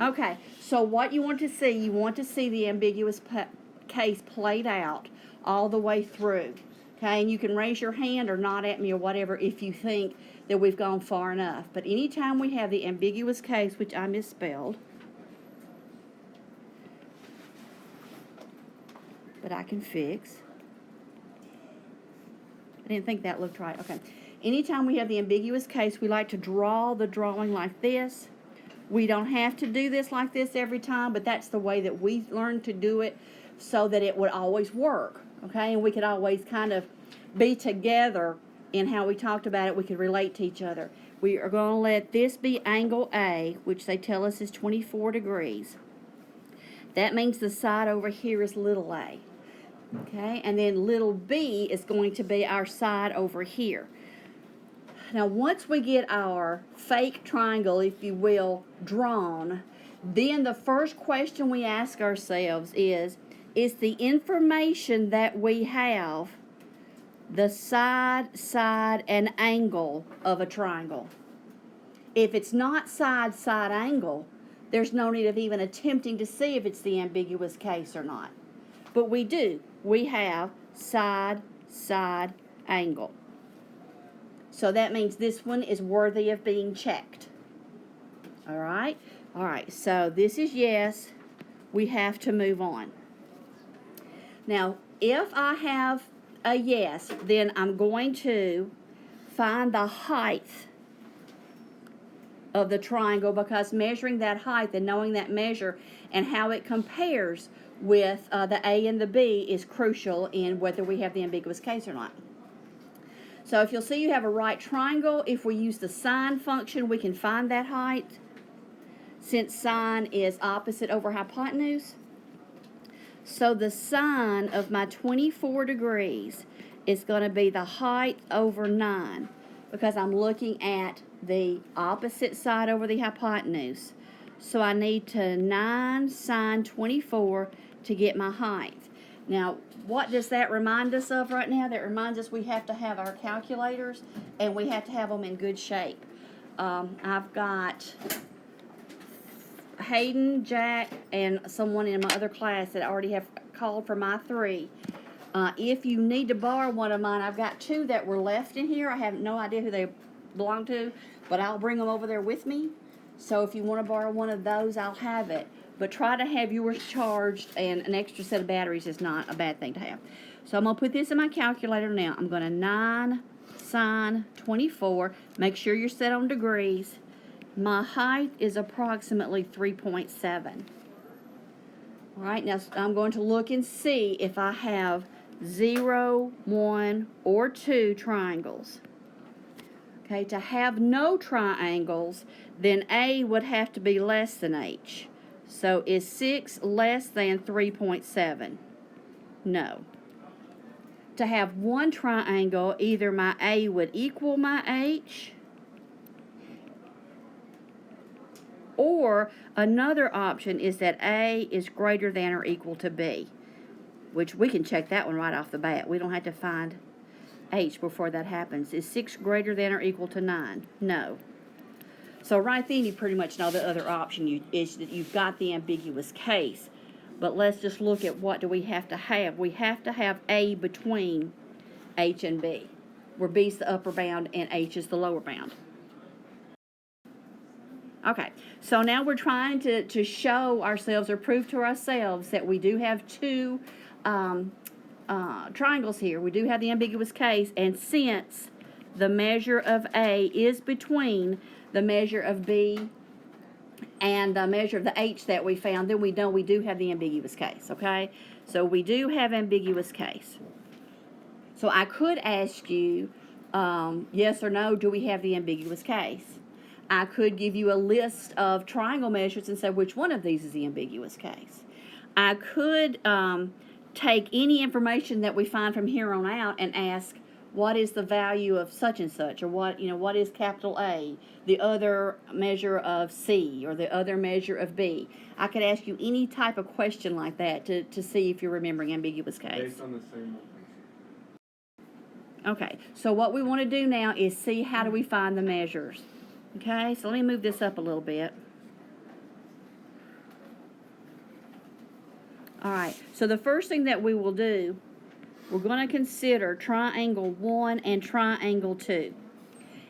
Okay, so what you want to see the ambiguous case played out all the way through. Okay, and you can raise your hand or nod at me or whatever if you think that we've gone far enough. But anytime we have the ambiguous case, which I misspelled, but I can fix. I didn't think that looked right. Okay. Anytime we have the ambiguous case, we like to draw the drawing like this. We don't have to do this like this every time, but that's the way that we learned to do it so that it would always work. Okay, and we could always kind of be together in how we talked about it. We could relate to each other. We are going to let this be angle A, which they tell us is 24 degrees. That means the side over here is little a. Okay, and then little b is going to be our side over here. Now, once we get our fake triangle, if you will, drawn, then the first question we ask ourselves is the information that we have the side, and angle of a triangle? If it's not side, angle, there's no need of even attempting to see if it's the ambiguous case or not. But we do. We have side, angle. So that means this one is worthy of being checked. All right? All right, so this is yes. We have to move on. Now, if I have a yes, then I'm going to find the height of the triangle, because measuring that height and knowing that measure and how it compares with the A and the B is crucial in whether we have the ambiguous case or not. So if you'll see you have a right triangle, if we use the sine function, we can find that height. Since sine is opposite over hypotenuse. So the sine of my 24 degrees is going to be the height over 9, because I'm looking at the opposite side over the hypotenuse. So I need to 9 sine 24 to get my height. Now, what does that remind us of right now? That reminds us we have to have our calculators, and we have to have them in good shape. I've got Hayden, Jack, and someone in my other class that already have called for my 3. If you need to borrow one of mine, I've got 2 that were left in here. I have no idea who they belong to, but I'll bring them over there with me. So if you want to borrow one of those, I'll have it. But try to have yours charged, and an extra set of batteries is not a bad thing to have. So I'm going to put this in my calculator now. I'm going to 9 sine 24. Make sure you're set on degrees. My height is approximately 3.7. All right, now I'm going to look and see if I have 0, 1, or 2 triangles. Okay, to have no triangles, then A would have to be less than H. So is 6 less than 3.7? No. To have one triangle, either my A would equal my H, or another option is that A is greater than or equal to B, which we can check that one right off the bat. We don't have to find H before that happens. Is 6 greater than or equal to 9? No. So right then you pretty much know the other option is that you've got the ambiguous case. But let's just look at what do we have to have. We have to have A between H and B, where B is the upper bound and H is the lower bound. Okay, so now we're trying to show ourselves or prove to ourselves that we do have 2 triangles here. We do have the ambiguous case, and since the measure of A is between the measure of B and the measure of the H that we found, then we know we do have the ambiguous case, okay? So we do have ambiguous case. So I could ask you, yes or no, do we have the ambiguous case? I could give you a list of triangle measures and say which one of these is the ambiguous case. I could take any information that we find from here on out and ask, what is the value of such and such, or what is capital A, the other measure of C, or the other measure of B. I could ask you any type of question like that to see if you're remembering ambiguous case. Based on the same one. Okay, so what we want to do now is see how do we find the measures. Okay, so let me move this up a little bit. All right, so the first thing that we will do, we're going to consider triangle 1 and triangle 2.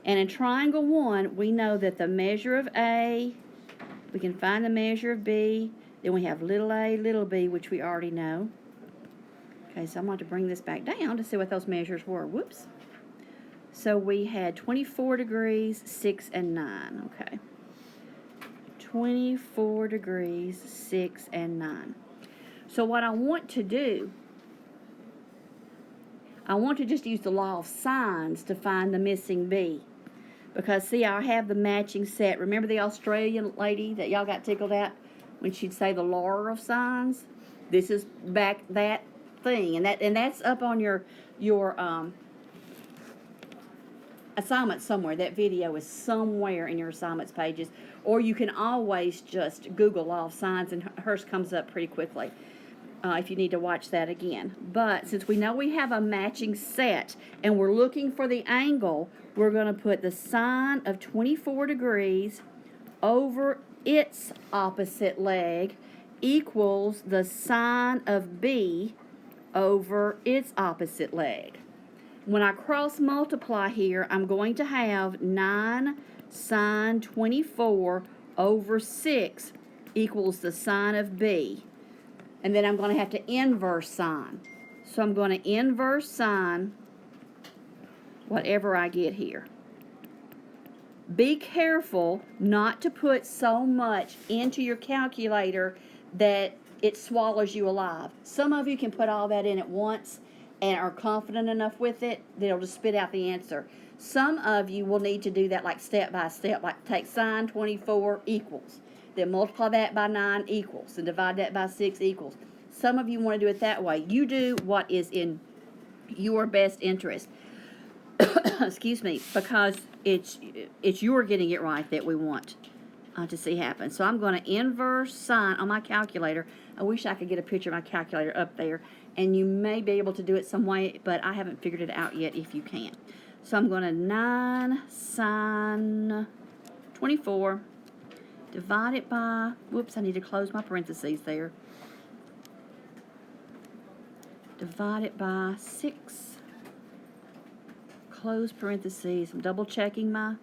And in triangle 1, we know that the measure of A, we can find the measure of B, then we have little a, little b, which we already know. Okay, so I'm going to bring this back down to see what those measures were. Whoops. So we had 24 degrees, 6, and 9. Okay. 24 degrees, 6, and 9. So what I want to do, I want to just use the law of sines to find the missing b. Because, see, I have the matching set. Remember the Australian lady that y'all got tickled at when she'd say the law of sines? This is back that thing. And that's up on your assignment somewhere. That video is somewhere in your assignments pages. Or you can always just Google law of sines, and hers comes up pretty quickly. If you need to watch that again. But since we know we have a matching set and we're looking for the angle, we're going to put the sine of 24 degrees over its opposite leg equals the sine of B over its opposite leg. When I cross multiply here, I'm going to have 9 sine 24 over 6 equals the sine of B. And then I'm going to have to inverse sine. So I'm going to inverse sine whatever I get here. Be careful not to put so much into your calculator that it swallows you alive. Some of you can put all that in at once and are confident enough with it that it'll just spit out the answer. Some of you will need to do that like step by step, like take sine 24 equals. Then multiply that by 9 equals, and divide that by 6 equals. Some of you want to do it that way. You do what is in your best interest. Excuse me, because it's your getting it right that we want to see happen. So I'm going to inverse sine on my calculator. I wish I could get a picture of my calculator up there, and you may be able to do it some way, but I haven't figured it out yet if you can. So I'm going to 9 sine 24. Divide it by, whoops, I need to close my parentheses there. Divide it by 6. Close parentheses. I'm double checking my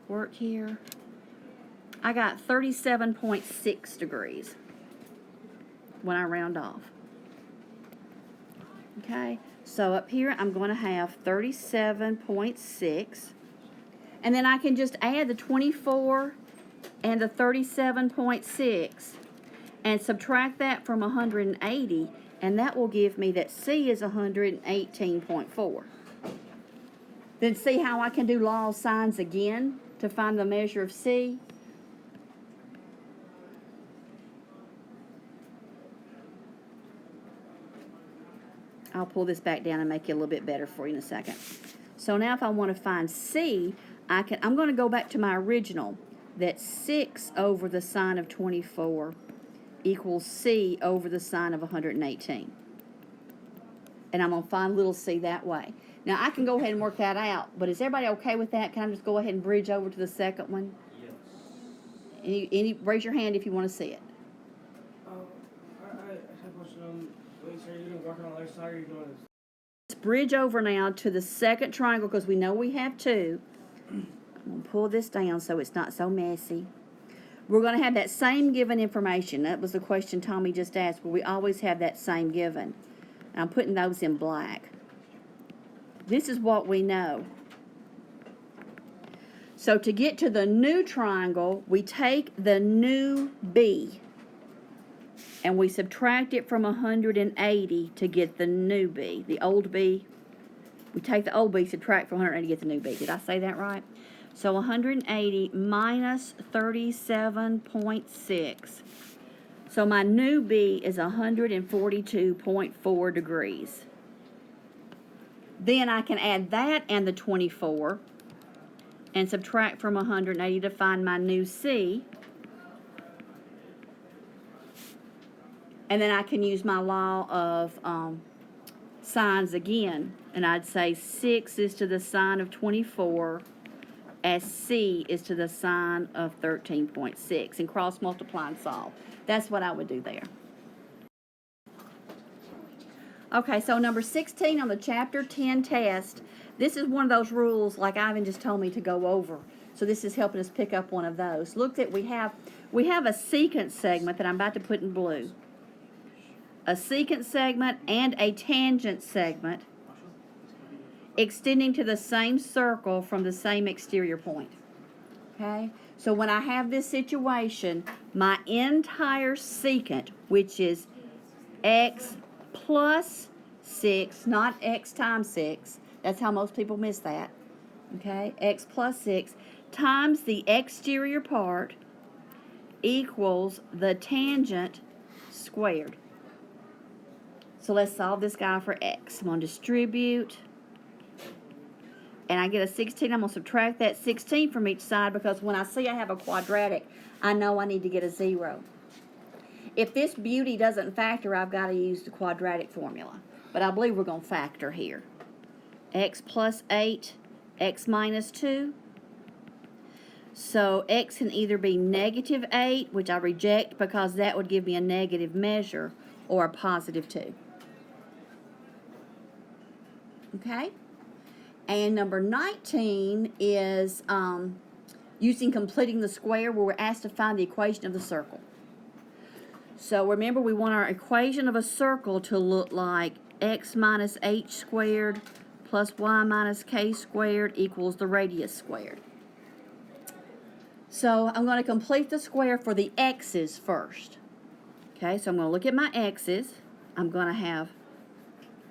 work here. I got 37.6 degrees when I round off. Okay, so up here I'm going to have 37.6. And then I can just add the 24 and the 37.6 and subtract that from 180, and that will give me that C is 118.4. Then see how I can do law of sines again to find the measure of C? I'll pull this back down and make it a little bit better for you in a second. So now if I want to find C, I'm going to go back to my original. That 6 over the sine of 24 equals C over the sine of 118. And I'm going to find little c that way. Now, I can go ahead and work that out, but is everybody okay with that? Can I just go ahead and bridge over to the second one? Yes. Raise your hand if you want to see it. I have a question. Wait, so are you going to work on the other side, or are you doing this? Let's bridge over now to the second triangle because we know we have two. I'm going to pull this down so it's not so messy. We're going to have that same given information. That was the question Tommy just asked, where we always have that same given. I'm putting those in black. This is what we know. So to get to the new triangle, we take the new B and we subtract it from 180 to get the new B. The old B, we take the old B, subtract from 180 to get the new B. Did I say that right? So 180 minus 37.6. So my new B is 142.4 degrees. Then I can add that and the 24 and subtract from 180 to find my new C. And then I can use my law of sines again. And I'd say 6 is to the sine of 24 as C is to the sine of 13.6. And cross multiply and solve. That's what I would do there. Okay, so number 16 on the chapter 10 test, this is one of those rules like Ivan just told me to go over. So this is helping us pick up one of those. Look that we have a secant segment that I'm about to put in blue. A secant segment and a tangent segment extending to the same circle from the same exterior point. Okay? So when I have this situation, my entire secant, which is x plus 6, not x times 6. That's how most people miss that. Okay? X plus 6 times the exterior part equals the tangent squared. So let's solve this guy for x. I'm going to distribute. And I get a 16. I'm going to subtract that 16 from each side because when I see I have a quadratic, I know I need to get a 0. If this beauty doesn't factor, I've got to use the quadratic formula. But I believe we're going to factor here. X plus 8, x minus 2. So x can either be negative 8, which I reject because that would give me a negative measure, or a positive 2. Okay? And number 19 is using completing the square where we're asked to find the equation of the circle. So remember, we want our equation of a circle to look like x minus h squared plus y minus k squared equals the radius squared. So I'm going to complete the square for the x's first. Okay, so I'm going to look at my x's. I'm going to have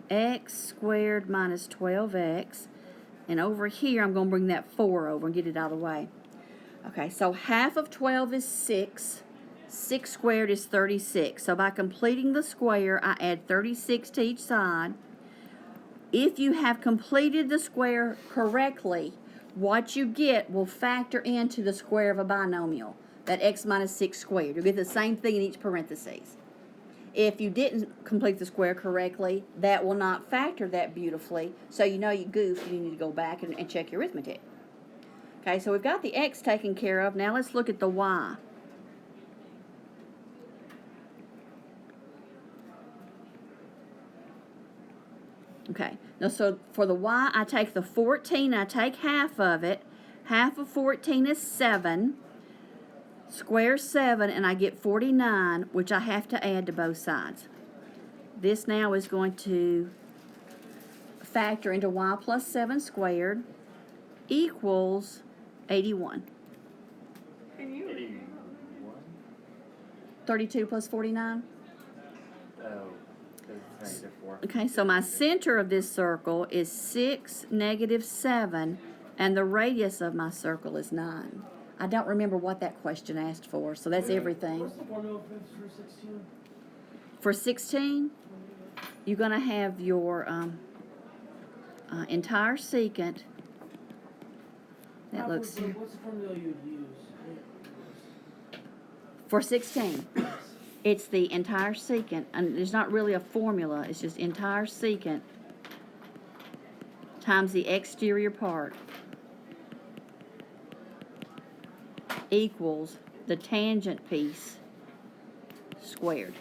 x squared minus 12x. And over here, I'm going to bring that 4 over and get it out of the way. Okay, so half of 12 is 6. 6 squared is 36. So by completing the square, I add 36 to each side. If you have completed the square correctly, what you get will factor into the square of a binomial, that x minus 6 squared. You'll get the same thing in each parentheses. If you didn't complete the square correctly, that will not factor that beautifully. So you know you goofed and you need to go back and check your arithmetic. Okay, so we've got the x taken care of. Now let's look at the y. Okay, now so for the y, I take the 14, I take half of it. Half of 14 is 7. Square 7, and I get 49, which I have to add to both sides. This now is going to factor into y plus 7 squared equals 81. 32 plus 49? Okay, so my center of this circle is 6, negative 7, and the radius of my circle is 9. I don't remember what that question asked for, so that's everything. What's the formula for 16? For 16, you're going to have your entire secant. That looks... What's the formula you would use? For 16, it's the entire secant, and there's not really a formula, it's just entire secant times the exterior part equals the tangent piece squared.